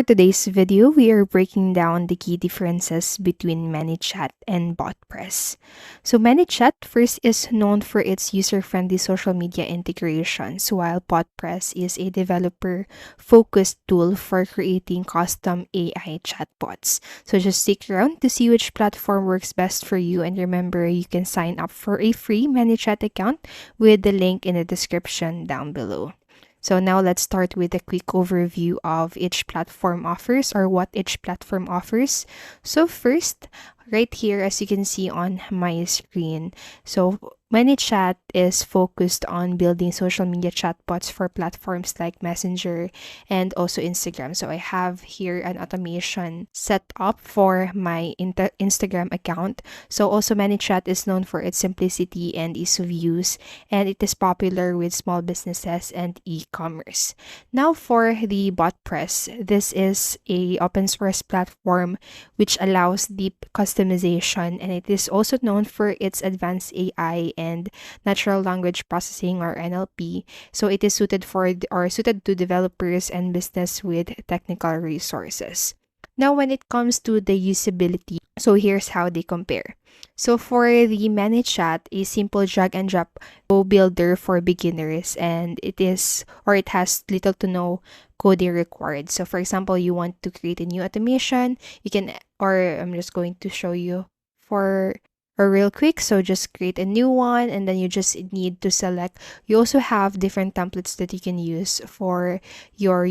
for today's video, we are breaking down the key differences between ManyChat and BotPress. So, ManyChat first is known for its user-friendly social media integrations, while BotPress is a developer-focused tool for creating custom AI chatbots. So, just stick around to see which platform works best for you, and remember, you can sign up for a free ManyChat account with the link in the description down below. So now let's start with a quick overview of each platform offers or what each platform offers. So first, right here, as you can see on my screen, so ManyChat is focused on building social media chatbots for platforms like Messenger and also Instagram. So I have here an automation set up for my Instagram account. So also ManyChat is known for its simplicity and ease of use, and it is popular with small businesses and e-commerce. Now for the BotPress, this is a open source platform which allows deep customization, and it is also known for its advanced AI and natural language processing or NLP. So it is suited to developers and business with technical resources. Now when it comes to the usability, so here's how they compare. So for the ManyChat, a simple drag and drop builder for beginners, and it has little to no coding required. So for example, you want to create a new automation, you can, or I'm just going to show you for or real quick. So just create a new one, and then you just need to select. You also have different templates that you can use for your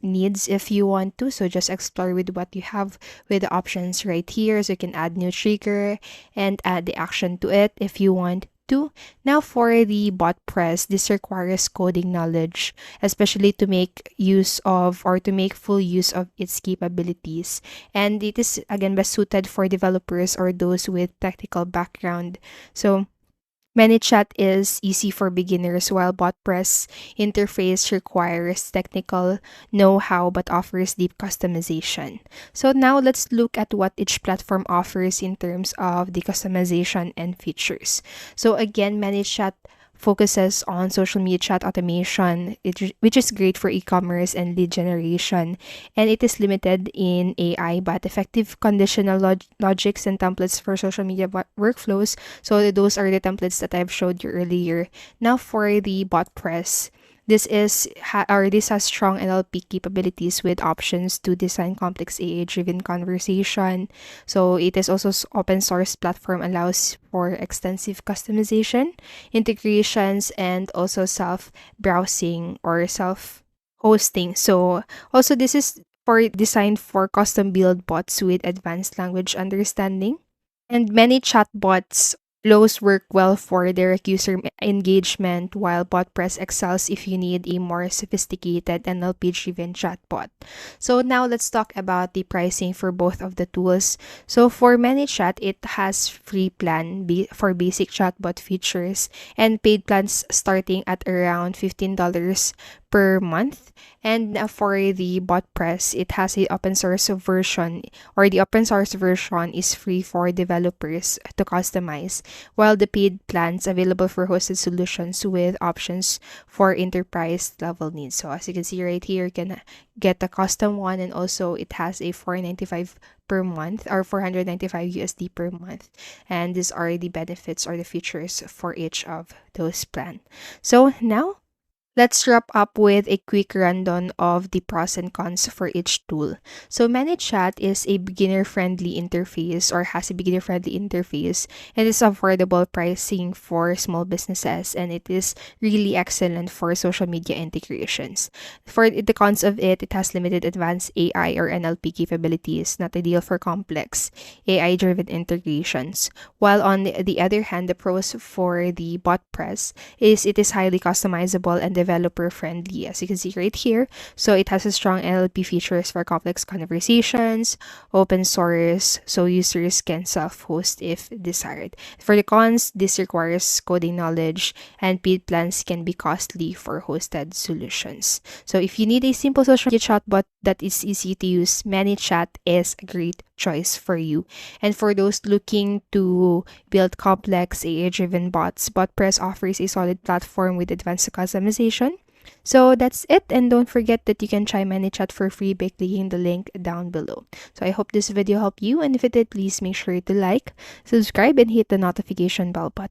needs if you want to. So just explore with what you have with the options right here. So you can add new trigger and add the action to it if you want to. Now for the BotPress, this requires coding knowledge, especially to make use of or to make full use of its capabilities. And it is again best suited for developers or those with technical background. So ManyChat is easy for beginners, while BotPress interface requires technical know-how but offers deep customization. So now let's look at what each platform offers in terms of the customization and features. So again, ManyChat focuses on social media chat automation, which is great for e-commerce and lead generation, and it is limited in AI but effective conditional logics and templates for social media workflows. So those are the templates that I've showed you earlier. Now for the BotPress, this has strong NLP capabilities with options to design complex AI-driven conversation. So it is also open source platform, allows for extensive customization, integrations, and also self-browsing or self-hosting. So also this is designed for custom build bots with advanced language understanding. And many chatbots flows work well for direct user engagement, while BotPress excels if you need a more sophisticated NLP-driven chatbot. So now let's talk about the pricing for both of the tools. So for ManyChat, it has free plan for basic chatbot features, and paid plans starting at around $15 per month. And for the BotPress, it has a open source version, or the open source version is free for developers to customize, while the paid plans available for hosted solutions with options for enterprise level needs. So as you can see right here, you can get a custom one, and also it has a $495 per month or 495 USD per month. And these are the benefits or the features for each of those plans. So now let's wrap up with a quick rundown of the pros and cons for each tool. So ManyChat is a beginner-friendly interface or has a beginner-friendly interface, and it's affordable pricing for small businesses, and it is really excellent for social media integrations. For the cons of it, it has limited advanced AI or NLP capabilities, not ideal for complex AI-driven integrations. While on the other hand, the pros for the BotPress is it is highly customizable and developer friendly, as you can see right here. So it has a strong NLP features for complex conversations, open source, so users can self-host if desired. For the cons, this requires coding knowledge, and paid plans can be costly for hosted solutions. So if you need a simple social media chatbot that is easy to use, ManyChat is a great choice for you. And for those looking to build complex AI-driven bots, BotPress offers a solid platform with advanced customization, So that's it, and don't forget that you can try ManyChat for free by clicking the link down below. So I hope this video helped you, and if it did, please make sure to like, subscribe, and hit the notification bell button.